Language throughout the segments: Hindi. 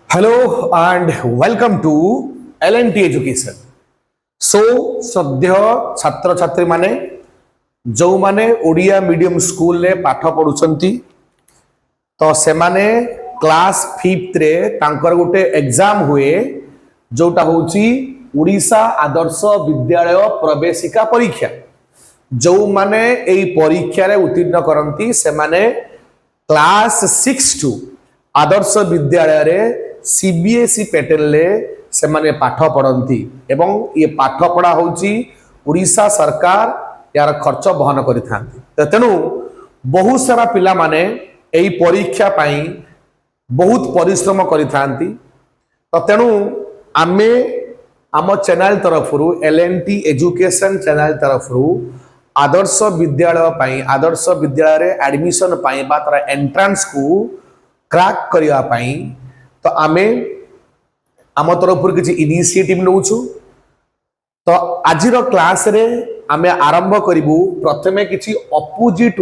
Hello and welcome to L&T Education. So, सद्य छात्र छात्री माने जो माने ओडिया मीडियम स्कूल रे पाठ पढुचंती तो से माने क्लास 5th रे तांकर गोटे एग्जाम हुए जोटा होची उड़ीसा आदर्श विद्यालय प्रवेशिका परीक्षा जो माने एई परीक्षा रे उत्तीर्ण करंती से माने क्लास 6 टू आदर्श विद्यालय रे सीबीएसई पैटर्न ले से माने पाठ पढ़ती एवं ये पाठ पढ़ा होची उड़ीसा सरकार यार खर्च बहन करिथांती तेणु बहुत सारा पिला माने एई परीक्षा पाई बहुत परिश्रम करिथांती तो तेणु आमे आम चैनल तरफ L&T एजुकेशन चैनल तरफ आदर्श विद्यालय पाई आदर्श विद्यालय रे एडमिशन पाई बा तार एंट्रेंस को क्रैक करिया पाई तो आमे आम तरफ किसी इनिशिएटिव नौछु तो आजिर क्लास रे आमे आरंभ करिवु प्रथमे किसी अपोजिट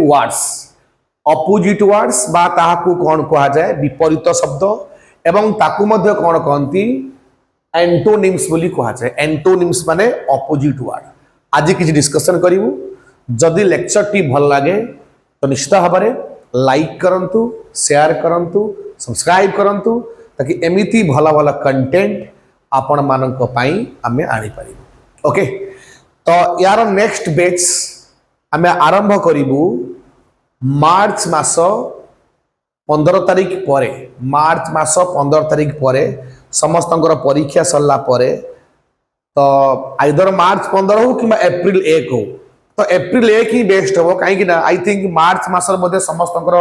वर्ड्स बा ताहाकू कोन कहा जाए विपरीत शब्द एवं ताकू मध्य कोन कहंती एंटोनिम्स बोली कहा जाए एंटोनिम्स माने अपोजिट वर्ड आज किसी डिस्कशन करिवु जदि लेक्चर टी भल लागे तो निश्चित भाବରେ लाइक करंतु शेयर करंतु सब्सक्राइब करंतु ताकि एमिति भला भला कंटेंट आपण मानक पाई आमे आनी पारिबु ओके तो यार नेक्स्ट बैच आमे आरंभ करिवु मार्च मास 15 तारिख परे मार्च मास 15 तारिख परे समस्तंकर परीक्षा सरला परे तो आइदर मार्च 15 हो कि एप्रिल 1 हो तो एप्रिल 1 ही बेस्ट हो कहीं ना आई थिंक मार्च मासर मध्ये समस्तंकर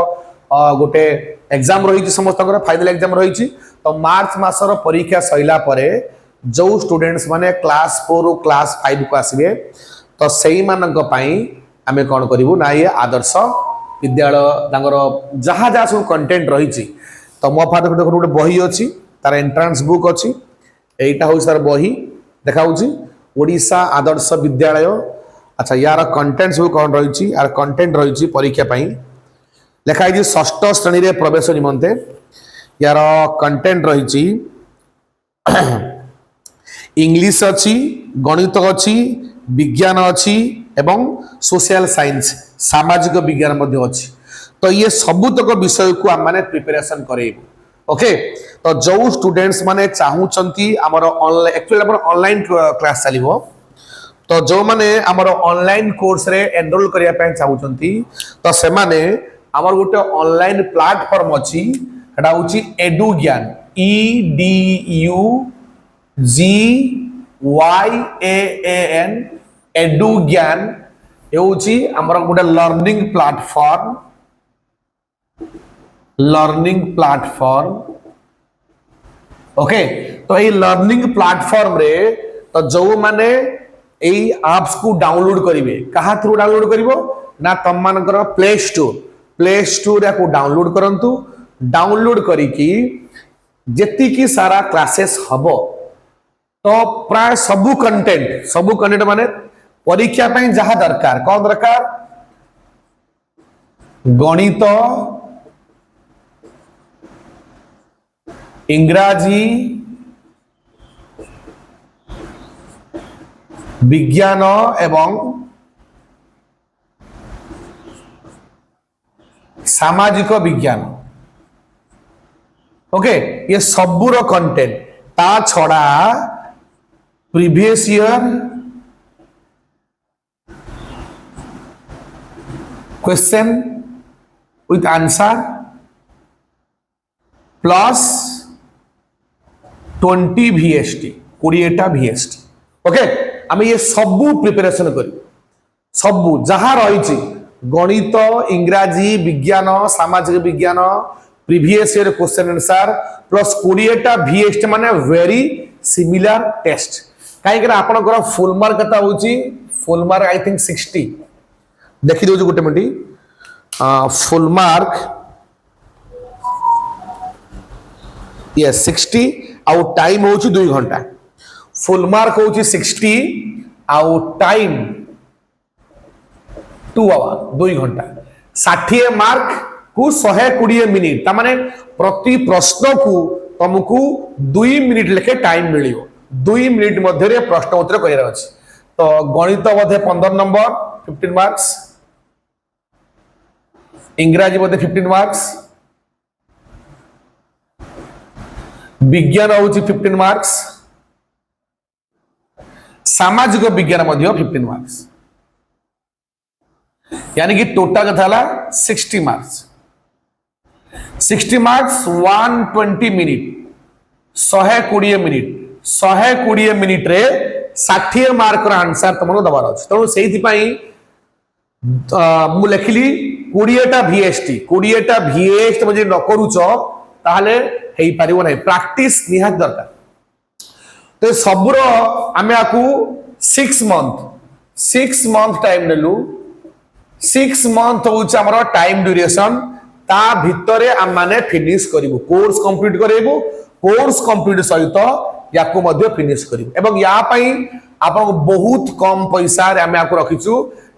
गोटे एग्जाम रही समस्तंकर फाइनल एग्जाम रही तो मार्च मासर परीक्षा सैला परे जो स्टूडेंट्स माने क्लास 4 रो क्लास 5 को आसीबे तो सेही मानक पई आमे कोन करिवु ना ये आदर्श विद्यालय तांगर जहा जहा सब कंटेंट रही तो मो पाद गोटे बही अछि तार एंट्रेंस बुक अछि एटा हो सर बही देखाउछि ओडिसा आदर्श विद्यालय अच्छा यार कंटेंट्स बुक कोन रही यार कंटेंट रही परीक्षा पई लिखाई षष्ठ श्रेणी रे प्रवेश निमंते यार कंटेंट रही इंग्लिश अच्छी गणित अच्छी विज्ञान अच्छी एवं सोशल साइंस सामाजिक विज्ञान मध्य अच्छी तो ये सबुतक विषय को आम माने प्रिपरेशन करेबु ओके तो जो स्टूडेंट्स माने चाहूचंती हमर ऑनलाइन एक्चुअली हमर ऑनलाइन क्लास चलिबो तो जो माने हमर ऑनलाइन कोर्स रे एनरोल करिया पे चाहूचंती तो से माने हमर गोटे ऑनलाइन प्लेटफॉर्म अछि एटा होची एडु ज्ञान EDUGYAAN एडु ज्ञान ए होची हमर गोटे लर्निंग प्लेटफॉर्म ओके तो ये लर्निंग प्लेटफॉर्म रे तो जो माने एई एप्स को डाउनलोड करिवे कहा थ्रू डाउनलोड करिवो ना तम मानकर प्ले स्टोर या को डाउनलोड करंतु डाउनलोड करिकी जेती की सारा क्लासेस हबो तो प्राय सबु कंटेंट माने परीक्षा पे जहा दरकार कौन दरकार गणित इंग्राजी विज्ञान एवं सामाजिक विज्ञान ओके ये सबुर कंटेंट ता छड़ा previous year question with answer plus 20 VST 20टा VST okay आम ये सबू प्रिपरेशन करी सबू जहा रही गणित इंग्राजी विज्ञान सामाजिक विज्ञान previous year question answer plus 20टा VST माने वेरी सिमिलर टेस्ट कहीं आपनकर फुल मार्क कता होची फुल मार्क आई थिंक 60 देखि दो गोटे मिनट फुल मार्क यस 60 आउ टाइम होची 2 घंटा फुल मार्क होची 60 आउ टाइम 2 आवर 2 घंटा 60 मार्क को 120 मिनिट तामाने प्रति प्रश्न को तुमको 2 मिनिट लेखे टाइम मिलियो 2 मिनिट मध्य प्रश्न उत्तर कर तो गणित बोधे 15 नंबर 15 मार्क्स इंग्राजी बोधे 15 मार्क्स विज्ञान हूँ 15 मार्क्स सामाजिक विज्ञान 15 मार्क्स यानी कि टोटल कथा 60 marks 60 marks 120 minute 120 minute 120 minute रे 60 मार्क आंसर तुमको दबार अच्छे तेणु से मु लिखिली 20टा VST 20टा VST तुम न करुच ताहले हेई पारिबो नै प्रैक्टिस निहात दरकार तो सबुर आमे आकु 6 मंथ टाइम नेलु 6 मंथ होउछ हमर टाइम ड्यूरेशन ता भितरे हम माने फिनिश करिवु कोर्स कंप्लीट करेबु कोर्स कंप्लीट सहित याकु मध्ये फिनिश करिवु एवं या पई आपन बहुत कम पैसा रे आमे आकु रखिछु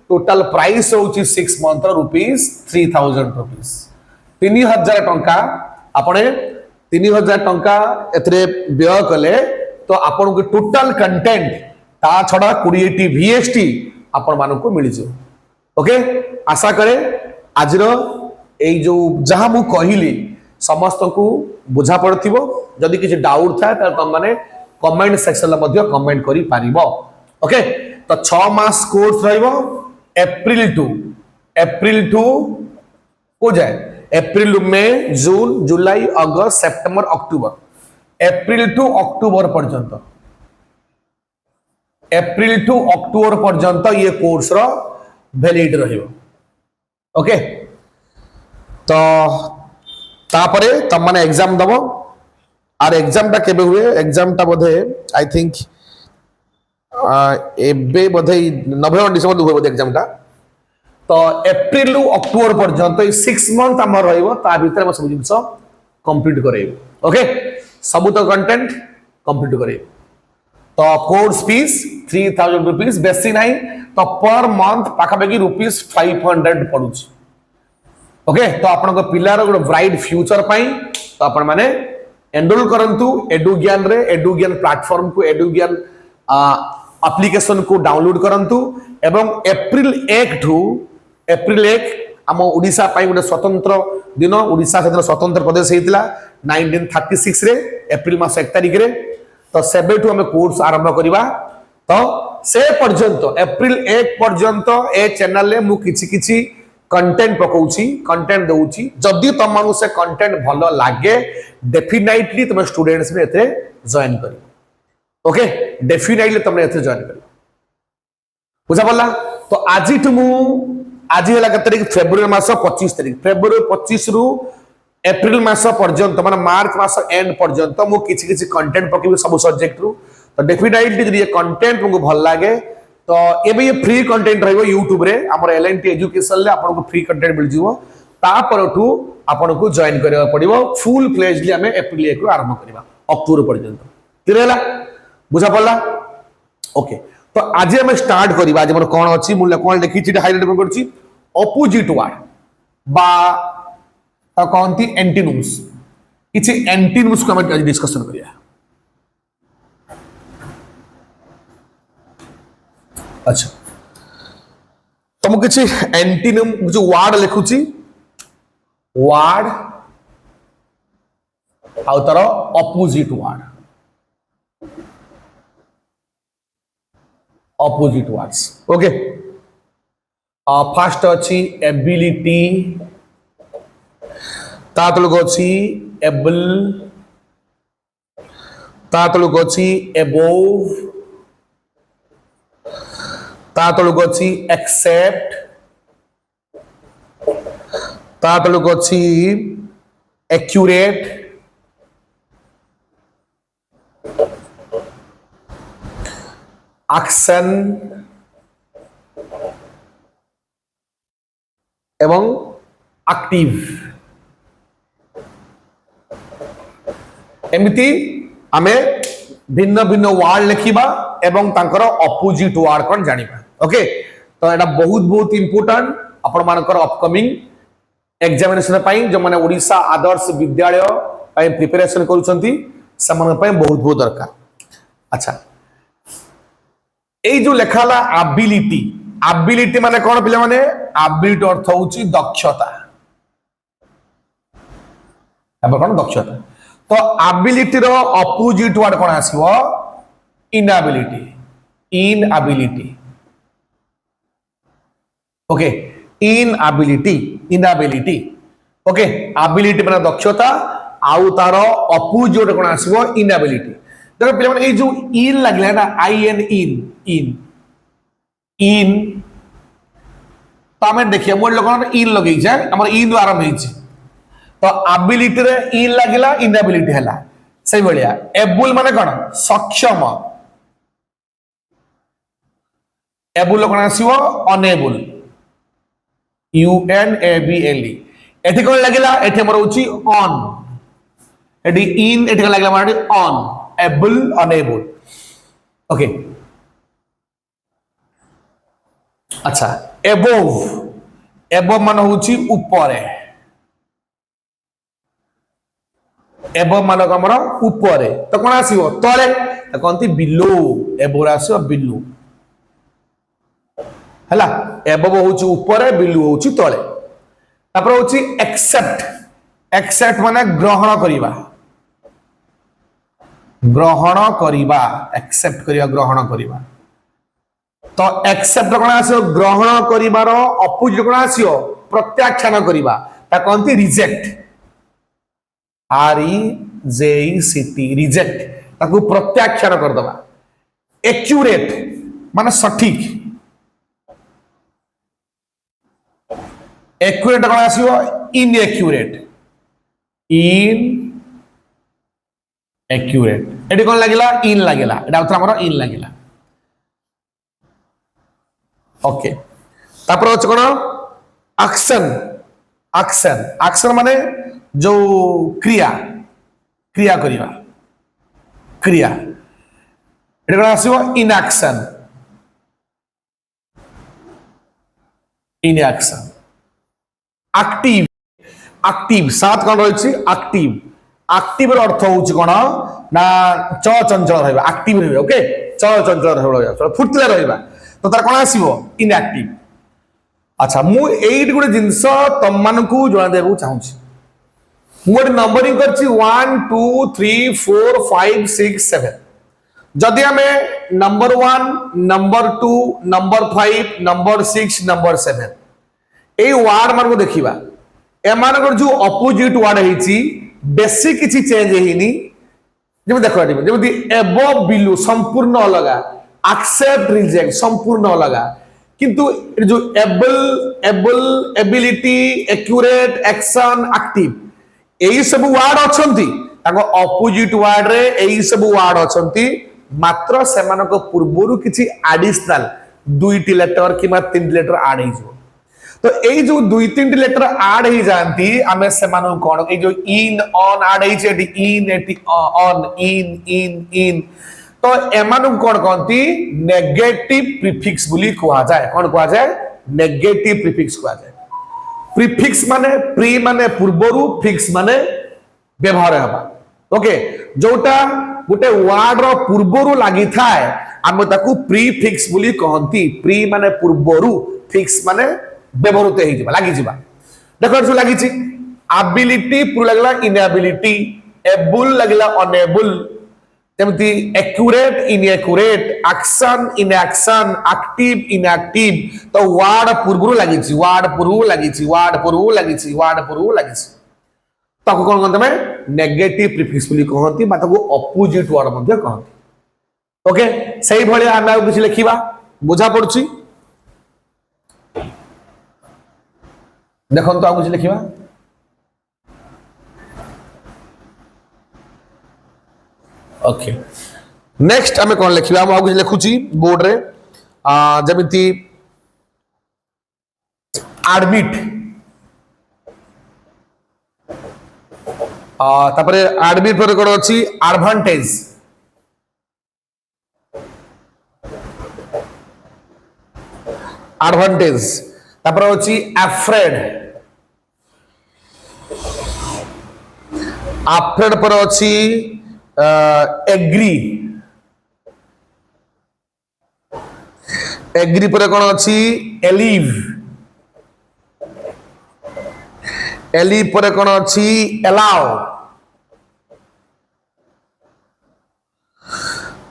टोटल प्राइस होउछ 6 मंथ ₹3000 3000 टंका आपने 3000 टंका एतरे व्यय कले तो आपन को टोटल कंटेंट ता छडा 20टी VST आपन मानन को मिल जे ओके आशा करे आजर ए जो जहां मु कहिली समस्त को बुझा पड़थिबो जदि किछ डाउट था त तुम माने कमेंट सेक्शन मध्ये कमेंट करि पारिबो ओके तो 6 मास कोर्स रहइबो अप्रैल टू को जाए April May June July August September October April to October पर्यंत ये कोर्स रो वैलिड रहिबो ओके तो तापरे तम माने एग्जाम दबो आर एग्जाम टा केबे हुए एग्जाम टा बोधे आई थिंक एबे बोधे नवेम्बर डिसेंबर हुए बोधे एग्जाम टा तो अप्रैल रु अक्टोबर पर्यंत 6 मंथ आम ता भीतर सब जिनस कंप्लीट करेबो ओके सब तो कंटेंट कंप्लीट करेबो तो कोर्स फीस ₹3000 बेसी नहीं तो पर मंथ पाखापाखि ₹500 पड़ुछ ओके तो आपन पिलार गोटे ब्राइट फ्यूचर पाई तो आपण माने एनरोल करंतु एडुज्ञान रे एडुज्ञान प्लेटफॉर्म को एडुज्ञान एप्लिकेशन को डाउनलोड करंतु एवं एप्रिल 1 आम ओडिशा पाई गोटे स्वतंत्र दिन ओडिशा से स्वतंत्र प्रदेश होता 1936 रे एप्रिल मास 1 तारिख रे तो सेबेठू आम कोर्स आरंभ करवा तो से पर्यंत एप्रिल 1 पर्यंत ए चैनल रे मु किछि कंटेंट पकाउछि कंटेंट दउछि जदि तुम मानु से कंटेंट भलो लागे डेफिनेटली तुम स्टूडेंट्स में एथे जॉइन करियो ओके डेफिनेटली तुम एथे जॉइन करियो बुझा पड़ला तो आज है तारीख फेब्रुआरी मास 25 तारीख फेब्रुआरी 25 रु एप्रिल मास पर्यंत माने मार्च मास एंड पर्यंत मु किछि कंटेंट पकेबी सब सब्जेक्ट रु तो डेफिनेटली जदि ये कंटेंट तुमको भल लागे तो ये फ्री कंटेंट रहिबो YouTube रे हमर LNT एजुकेशन ले आपन को फ्री कंटेंट मिल जिवो ता परठू आपन को जॉइन करबा पड़िबो फुल फ्लेजली हमें अप्रैल 1 रु आरंभ करबा अक्टोबर पर्यंत क्लियर होला बुझा पड़ला ओके तो आज हम स्टार्ट करबा आज हमर कोन अछि मूल्य कोन लिखि छि हाइलाइट करछि ऑपोजिट वर्ड बा ता कोनती एंटीनम्स किछि एंटीनम्स को हम आज डिस्कशन करिया अच्छा तुम किछि एंटीनम जो वर्ड लिखुछि वर्ड आउ तार opposite word opposite words okay first अछि एबिलिटी तातलुक अछि एबल तातलुक अछि एबोव तातलुक अछि एक्सेप्ट तातलुक अछि एक्यूरेट एक्शन एवं एक्टिव एमिति आमे भिन्न भिन्न वर्ड लिखिबा एवं तांकर ऑपोजिट वर्ड कोन जानिबा ओके तो एटा बहुत बहुत इंपोर्टेंट आपण मानकर अपकमिंग एग्जामिनेशन पाई जो माने ओडिशा आदर्श विद्यालय प्रिपेरेसन करूछंती समान पे बहुत बहुत दरकार। अच्छा এই जो लेखाला एबिलिटी एबिलिटी माने कौन पिला माने एबिलिटी अर्थ होची दक्षता अब कौन दक्षता तो एबिलिटी रो अपोजिट वर्ड कौन आसीबो inability inability okay inability inability okay ability माने दक्षता आउ तार अपोजिट कौन आसीबो इनएबिलिटी देखो पिला माने ए जो इन लागला ना आई एन इन इन इन तो हमें देखिए मोर लोग इन लगे आम इन आरंभ हो तो एबिलिटी रे इन लगिला इनएबिलिटी हैला सही भलिया एबुल माने कौन सक्षम एबुल कौन आसीबो unable U N A B L E एठी कौन लगिला एठी हमर होची ऑन एठी इन एठी कौन लगिला माने ऑन एबल अनेबल ओके अच्छा एबोव एबोव मान होची ऊपर एबोव मान हमर ऊपर तो कोन आसीबो तळे तो कोनती बिलो एबोव आसीबो बिलो हला एबोव होची ऊपर बिलो होची तळे तापर होची एक्सेप्ट एक्सेप्ट माने ग्रहण करिबा ग्रहण करिबा एक्सेप्ट करिबा ग्रहण करिबा तो एक्सेप्ट कोन आसीओ ग्रहण करिबार अपोजिट कोन आसीओ प्रत्याख्यान करिबा ता कोनती रिजेक्ट आर ई जे ई सी टी रिजेक्ट ताकू प्रत्याख्यान कर दबा एक्यूरेट माने सटीक एक्यूरेट कोन आसीओ इनएक्यूरेट इन एक्यूरेट एटी कौन लगिला इन लगिला एटा उतर हमर इन लगिला ओके तापर होच कोन एक्शन एक्शन एक्शन माने जो क्रिया क्रिया करिवा क्रिया एटी कोन आसीबो इन एक्शन एक्टिव एक्टिव सात कोन रहछि एक्टिव एक्टिव अर्थ होची कोन ना चंचल रहबा एक्टिव रहबा ओके चंचल रहबा फुर्तिला रहबा तो तार कोन आसीबो इनएक्टिव अच्छा मु एट गुडे जिंस तम मानकू जणा देबो चाहूची मु गोटे नंबरिंग करछि 1 2 3 4 5 6 7 जदि हमें number 1 number 2 number 5 number 6 number 7 ए वार्ड मानको देखिबा ए मानकर जो अपोजिट वार्ड हेची बेसी किसी चेंज हेनी जब देखो जब एबव बिलो संपूर्ण अलगा एक्सेप्ट रिजेक्ट संपूर्ण अलगा किंतु जो able able ability accurate action active एई सब वर्ड अछंती ताको अपोजिट वर्ड रे एई सब वर्ड अछंती मात्र सेमानक पूर्वरु किछि एडिशनल दुईटी लेटर किमा तीन लेटर ऐड हे जो तो ए जो दुई तीन लेटर ऐड ही जानती आमे सेमानु कोन ए जो इन ऑन ऐड ही छे इन एटी ऑन इन तो एमानु कोन कोनती नेगेटिव प्रीफिक्स बुली कोआ जाय कोन कोआ जाय नेगेटिव प्रीफिक्स कोआ जाय प्रीफिक्स माने प्री माने पूर्वरु फिक्स माने व्यवहार हबा ओके जोटा गोटे वर्ड रो पूर्वरु लागि थाए आमे ताकू प्रीफिक्स बुली कहंती प्री माने पूर्वरु फिक्स माने व्यवहृत हो जाबा लागि जिबा देखो जो लागि छि एबिलिटी पुर लागला इनएबिलिटी एबुल लागला अनेबुल तेमति accurate inaccurate action inaction active inactive तो वर्ड पूर्वरु लागि छि वर्ड पूर्वरु लागि छि वर्ड पूर्वरु लागि छि वर्ड पूर्वरु लागि छि ताको कोन कहते में नेगेटिव प्रीफिक्स बुली कहंती बा ताको अपोजिट वर्ड मध्ये कहंती ओके सही भलिया हम आ किछ लिखिबा बुझा पड़छि देखो तो आ कुछ लिखिबा ओके नेक्स्ट आमे कोन लिखिबा हम आ कुछ लिखुची बोर्ड रे जमिति एडमिट तापरे एडमिट पर कोन अछि एडवांटेज एडवांटेज तापर अछि अफ्रेड आफ्रेड पर अच्छी एग्री एग्री पर कौन अच्छी एलिव एलिव पर कौन अच्छी एलाउ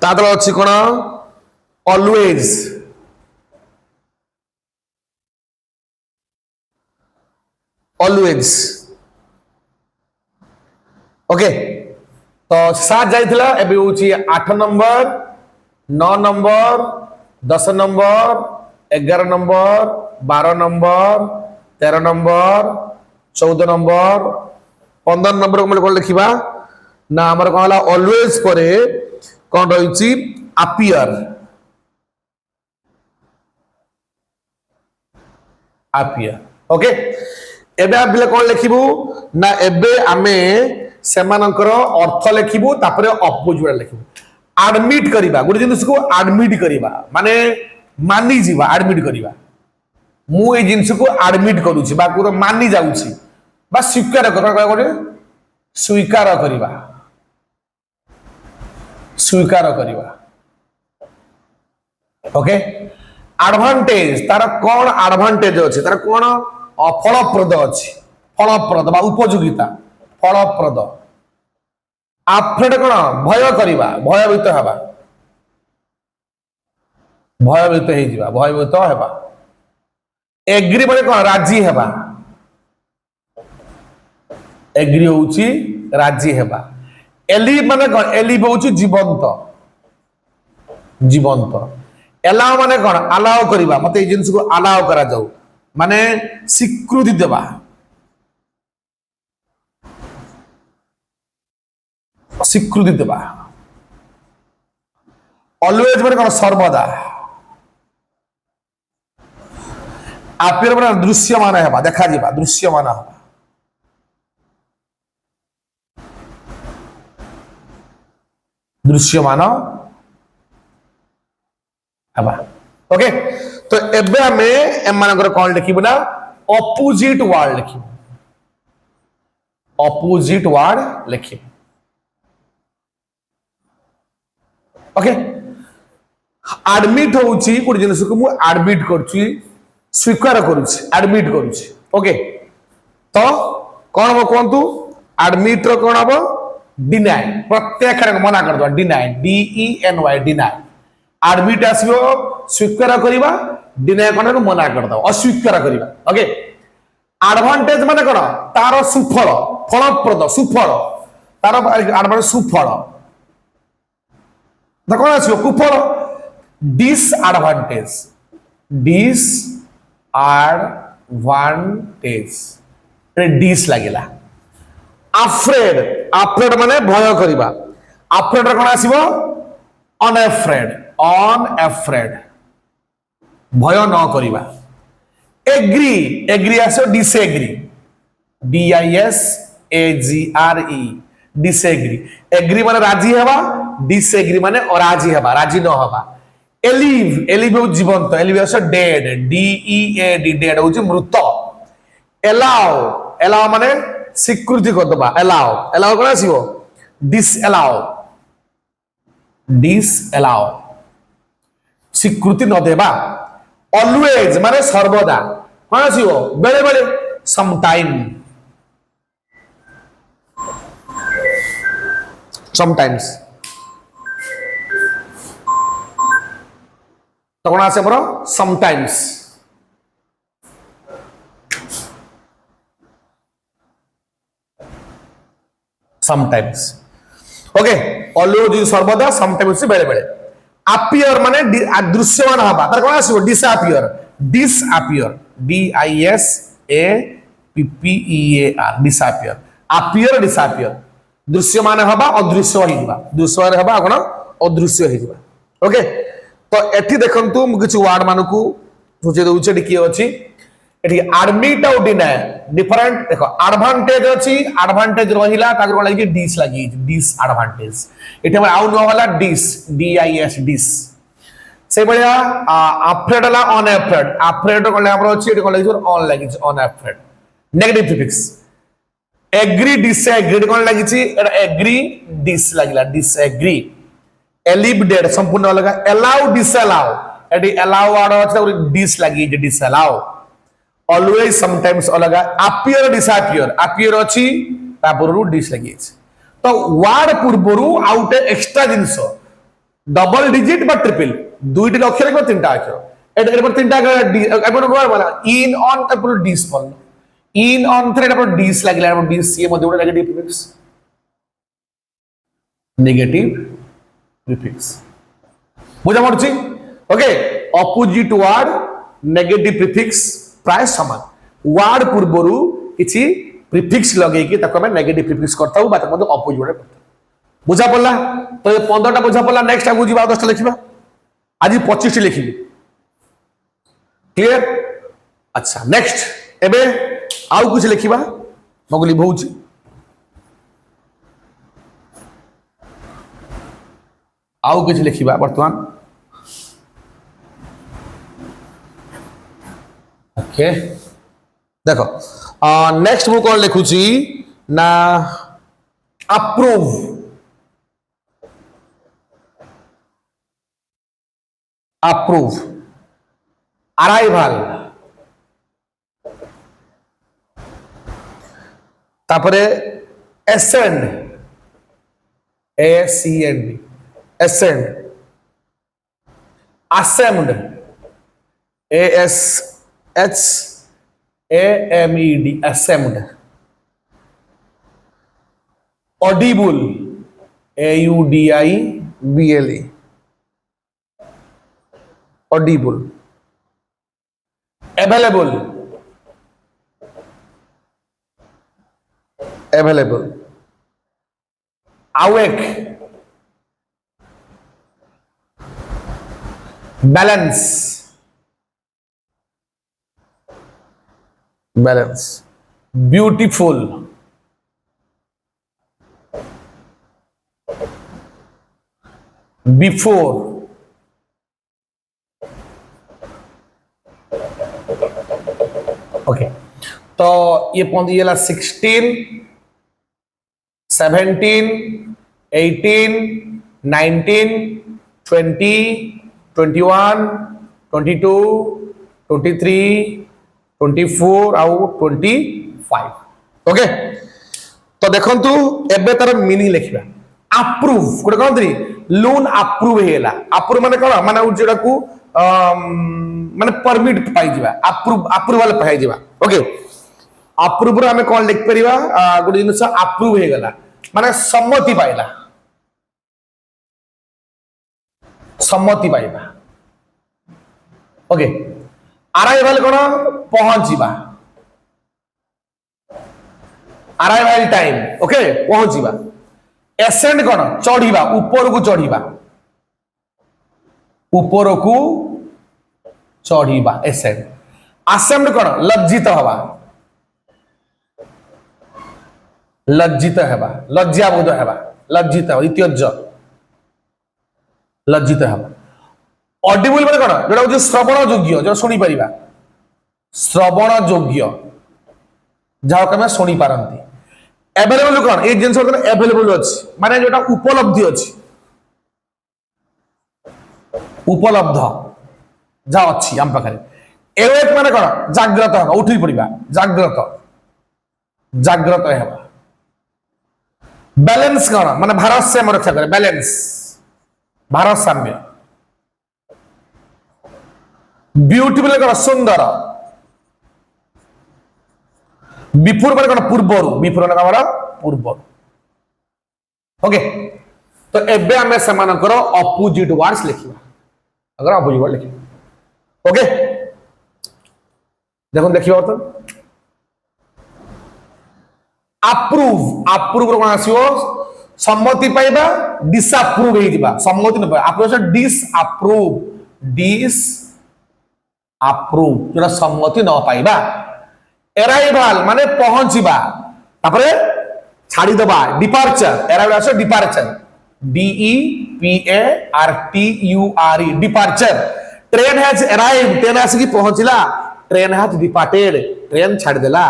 तादर अच्छी कौन ऑलवेज ऑलवेज ओके तो 7 जाइथिला एबे होची 8 number 9 number 10 number 11 number 12 number 13 number 14 number 15 number को कौन लिखा ना आमर कौन है ऑलवेज पर कौन रही अपियर अपियर ओके एबे आप कौन लिखबू ना एबे आमे सेमानकर अर्थ लिखबू तापरे अपोजिट लिखबू एडमिट करबा गोटे जिनिस को एडमिट करबा माने मानी जीवा एडमिट करबा मु ए जिनिस को एडमिट करूची बा को मानी जाउची बा स्वीकार कर गोटे स्वीकार करबा स्वीकार करबा ओके एडवांटेज तार कौन एडवांटेज अच्छे तार कौन फलप्रद अच्छी फलप्रद बा उपयोगिता फलप्रद आफ्रेड कौन भय करबा भयभीत हवा भयभीत हो भयभीत हवा एग्री माने कौन राजी हवा एग्री होउची राजी हवा एलिव माने कौन एलिव होउची जीवंत जीवंत एलाउ माने कौन अलाउ करबा मते ए जिंस को अलाउ करा जाऊ माने स्वीकृति देवा स्वीकृति देवा ऑलवेज माने कौन सर्वदा आपियर माने दृश्यमान हेबा देखा जीवा दृश्यमान हेबा दृश्यमान हेबा ओके तो एबे हमें एमानकर कौन लिखिबू ना ऑपोजिट वर्ड लिखिबू ऑपोजिट वर्ड लिखिबू ओके एडमिट होउची कोन जिनिस को मु एडमिट करची स्वीकार करूची एडमिट करूची ओके तो कौन हो कोंतु एडमिट रो कोन हबो डिनाय प्रत्येक मना कर दो डिनाय DENY डिनाय एडमिट आसीबो स्वीकार करबा डिनाय कोन को मना कर दो अस्वीकार करबा ओके एडवांटेज माने कोन तार सुफल फलप्रद सुफल तार एडवांटेज सुफल देखो आसीबो कुफल डिसएडवांटेज डिसएडवांटेज डिस लागेला अफ्रेड अफ्रेड माने भय करबा अफ्रेड कोन आसीबो अनअफ्रेड अनअफ्रेड भय न करबा एग्री एग्री आसो डिसएग्री DISAGRE डिसएग्री एग्री माने राजी हेबा डिसएग्री माने अराजी हेबा राजी न हेबा एलिव एलिव हो जीवंत एलिव आसो डेड DEAD डेड हो मृत एलाउ एलाउ माने स्वीकृति कर दबा एलाउ एलाउ कोन आसीबो डिसएलाउ डिसएलाउ स्वीकृति न देबा ऑलवेज माने सर्वदा कोन आसीबो बेले बेले सम टाइम समटाइम्स तो कोन आसे बरो समटाइम्स समटाइम्स ओके ऑलवेज सर्वदा समटाइम्स बेले बेले अपियर माने दृश्यमान हबा तार कोन आसीबो disappear disappear DISAPPEAR disappear appear disappear दृश्यमान हबा अदृश्य होइबा दृश्यमान हबा कोन अदृश्य होइबा ओके तो एठी देखंतु मु किछ वर्ड मानकू सोचे दउछे कि अछि एठी एडमिट आउ डिनाय डिफरेंट देखो एडवांटेज अछि एडवांटेज रहिला ताकर कोन लागि डिस लागि डिस एडवांटेज एठी हम आउ न होला डिस DIS डिस से बलिया अफ्रेड ला अनअफ्रेड अफ्रेड कोन हमर अछि एठी कोन लागि अन लागि unafraid negative prefix agree disagree कौन लगी एग्री डिस लगिला डिसएग्री एलिबडेड संपूर्ण अलग अलाउ डिसअलाउ एटी अलाउ आड़ अछि डिस लगी जे डिसअलाउ ऑलवेज समटाइम्स अलग अपियर डिसअपियर अपियर अछि तापुरु डिस लगी तो वर्ड पूर्वरु आउटे एक्स्ट्रा जिंस डबल डिजिट बा ट्रिपल दुईटी अक्षर के तीनटा अक्षर एट पर तीनटा अपन वर्ड वाला इन ऑन तापुरु डिस बोल इन ऑन थ्रेड पर डिस लागिला डिस ये मध्ये उडा नेगेटिव प्रीफिक्स बुझा पड़ुची okay opposite word negative prefix प्राय समान वर्ड पूर्वरु किछि प्रीफिक्स लगे कि ताको हम नेगेटिव प्रीफिक्स करता हूं बा ताको ऑपोजिट वर्ड करता बुझा पड़ला तो ये 15 टा बुझा पड़ला नेक्स्ट आगु जीवा 10 टा लिखिबा आज 25 टी लिखिबी क्लियर अच्छा नेक्स्ट एबे आउ कुछ लिखिबा मगली भौची आउ कुछ लिखिबा वर्तमान ओके देखो नेक्स्ट मु कौन लिखुची ना अप्रूव अप्रूव अराइवल तापरे ascend ASCEND ascend ashamed ASHAMED ashamed Audible AUDIBLE Audible available available awake balance balance beautiful before okay तो ये ये ला 16 17 18 19 20 21 22 23 24 आउ 25 ओके तो देखंतु एबे तार मीनिंग लिखिबा अप्रूव कोड कोनथि लोन अप्रूव हेला अप्रूव माने कोन माने जेडा को माने परमिट पाई जिबा अप्रूवल पाई जिबा ओके अप्रूव रे हमें कोन लिख परिबा गोटे जिनस अप्रूव हे गला माने सम्मति पाइला सम्मति पाइबा ओके अराइवल कोन पहुंचीबा अराइवल टाइम ओके पहुंचीबा एसेंड कोन चढ़ीबा ऊपर को चढ़ीबा ऊपर को चढ़ीबा एसेंड असेम्ड कोन लज्जित हवा लज्जित हेबा लज्जा बोध हेबा लज्जित इत्यज लज्जित हेबा ऑडिबल माने कोन जेटा हो श्रवण योग्य जो सुनी परिबा श्रवण योग्य जाओ कमे सुनी पारंती अवेलेबल कोन ए जिंस कोन अवेलेबल अछि माने जेटा उपलब्धि अछि उपलब्ध जा अछि हम पाखरे एवेक माने कोन जागृत हेबा उठी पड़िबा जागृत जागृत हेबा बैलेंस कोन माने भारसाम्य रक्षा करे बैलेंस भारसाम्य ब्यूटीफुल कोन सुंदर बिफोर माने कोन पूर्वरु बिफोर माने कोन पूर्वरु ओके तो एबे हमें समानकर ऑपोजिट वर्ड्स लिखिबा अगर ऑपोजिट वर्ड लिखिबा ओके देखो देखिबा तो अप्रूव अप्रूव कोन आसीओ सम्मति पाइबा डिसअप्रूव हे दिबा सम्मति न पाइबा अप्रूव डिस अप्रूव जेटा सम्मति न पाइबा अराइवल माने पहुंचीबा तापरे छाड़ी दबा डिपार्चर अराइवल आसे departure DEPARTURE departure train has arrived train आसी की पहुंचला ट्रेन हैज डिपार्टेड ट्रेन छाड़ देला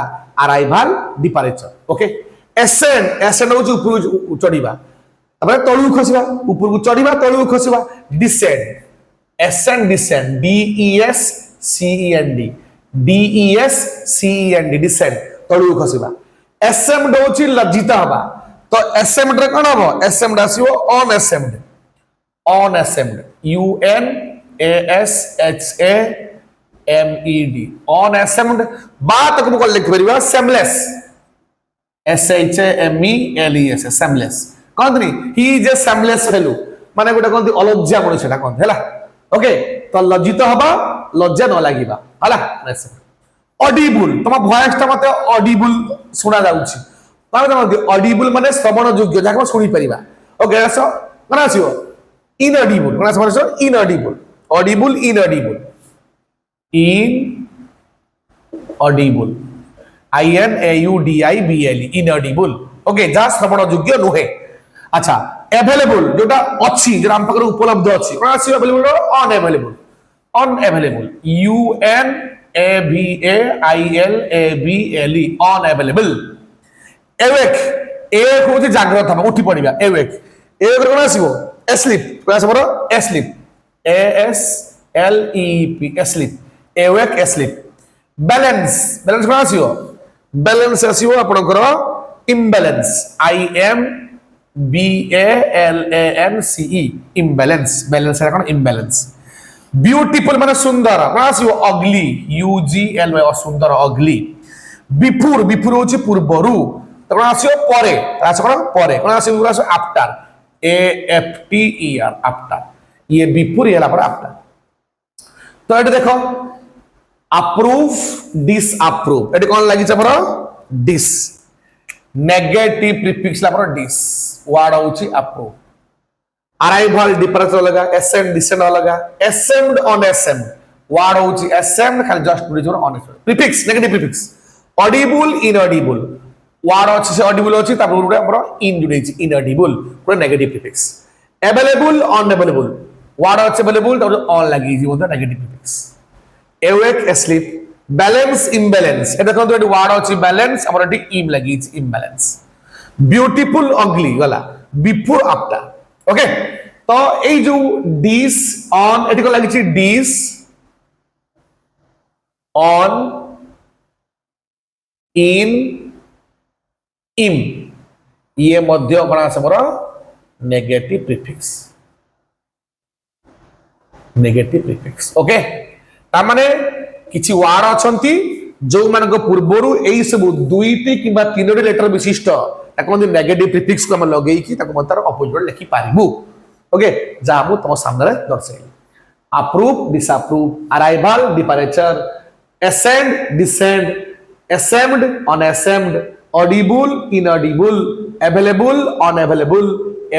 अराइवल डिपार्चर ओके एसेंड होची ऊपर चढ़ीबा तापर तळु खसिबा ऊपर को चढ़ीबा तळु खसिबा descend ascend descend DESCEND descend तळु खसिबा एसेम्ड होची लज्जित हबा तो एसेम्ड रे कोन हबो एसेम्ड आसीबो अनएसेम्ड UNASHAMED अनएसेम्ड बात को लिख परिबा सेमलेस SHAMELES सेमलेस कहते he is a seamless fellow माने गोटे कहते अलज्जा मनुष्य सेटा कहते हला ओके तो लज्जित हबा लज्जा न लागिबा हला ऑडिबल तुम वॉइस ता मते ऑडिबल सुना जाउची माने कहते ऑडिबल माने श्रवण योग्य जाके सुनी परिबा ओके सो कोन आसीबो इनऑडिबल कोन आसीबो inaudible audible inaudible inaudible INAUDIBLE inaudible okay जा श्रवण योग्य नुहे अच्छा अवेलेबल जोटा अछि जे हम पकड़ उपलब्ध अछि कोन आसी available unavailable unavailable UNAVAILABLE unavailable awake एक होची जागृत हम उठी पड़िबा एवेक एक कोन आसीबो asleep कोन आसीबो asleep ASLEP asleep एवेक asleep बैलेंस बैलेंस कोन आसीबो बैलेंस आसीबो आपनकर imbalance IMBALANCE imbalance बैलेंस है कोन imbalance ब्यूटीफुल माने सुंदर कोन आसीबो ugly UGLY सुंदर ugly बिफुर बिफुर होची पूर्वरु तो कोन आसीबो परे आसी कोन परे कोन आसीबो आफ्टर AFTER आफ्टर ये बिफुर येला पर आफ्टर तो एट देखो अप्रूव डिसअप्रूव एटी कोन लागि छ पर डिस नेगेटिव प्रीफिक्स ला पर डिस वर्ड होची अप्रूव अराइवल डिपार्चर लगा असेंड डिसेंड लगा असेम्ड अनअसेम्ड वर्ड होची असेम्ड खाली जस्ट पुट जोर unashamed prefix negative prefix audible inaudible word होची से ऑडिबल होची ता पर हमर इन जुडेची इनऑडिबल को negative prefix available unavailable word होची अवेलेबल ता ऑन लागि जी होता negative prefix awake asleep balance imbalance এটা কোন একটা ওয়ার্ড আছে ব্যালেন্স আমরা ঠিক ইম লাগিয়েছি imbalance beautiful ugly গলা before after ওকে তো এই যে this on এটা কোন লাগিয়েছি this on in im ये मध्य कोन আছে বড় নেগেটিভ প্রিফিক্স ओके तामाने किछि वार्ड अछंती जो मानक पूर्वरु एई सब दुईटी किबा तीनोटी लेटर विशिष्ट ताको नेगेटिव प्रीफिक्स को हम लगेई कि ताको मतार अपोजिट लिखि पारिबु ओके जा हम तम सामने दर्शाई approve disapprove arrival departure ascend descend ashamed unashamed audible inaudible available unavailable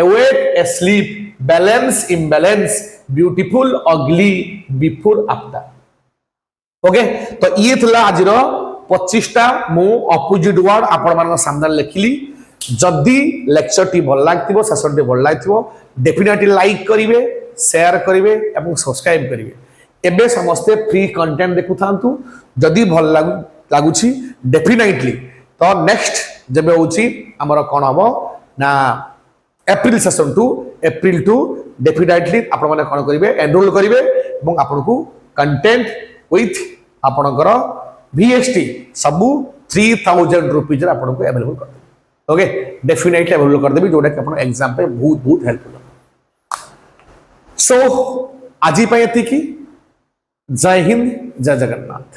awake asleep balance imbalance beautiful ugly before after okay तो ये थला आज 25टा मु अपोजिट वर्ड आपण मान सामने लिखिली जदी लेक्चर टी भल लागतिबो सेशन टी भल लागतिबो डेफिनेटली लाइक करिवे शेयर करिवे एवं सब्सक्राइब करिवे एबे समस्त फ्री कंटेंट देखु थांतु जदी भल लागुची डेफिनेटली तो नेक्स्ट जेबे होची हमर कोन हबो ना एप्रिल सेशन एप्रिल 2 डेफिनेटली आपण माने कोन करिवे एनरोल करिवे एवं आपण को कंटेंट विथ आपणकर VST सबु 3000 रुपीज रे आपन को अवेलेबल कर दे ओके डेफिनेटली अवेलेबल कर देबी जोडा कि आपन एग्जाम पे बहुत हेल्पफुल सो आजि पयति की जय हिंद जय जगन्नाथ।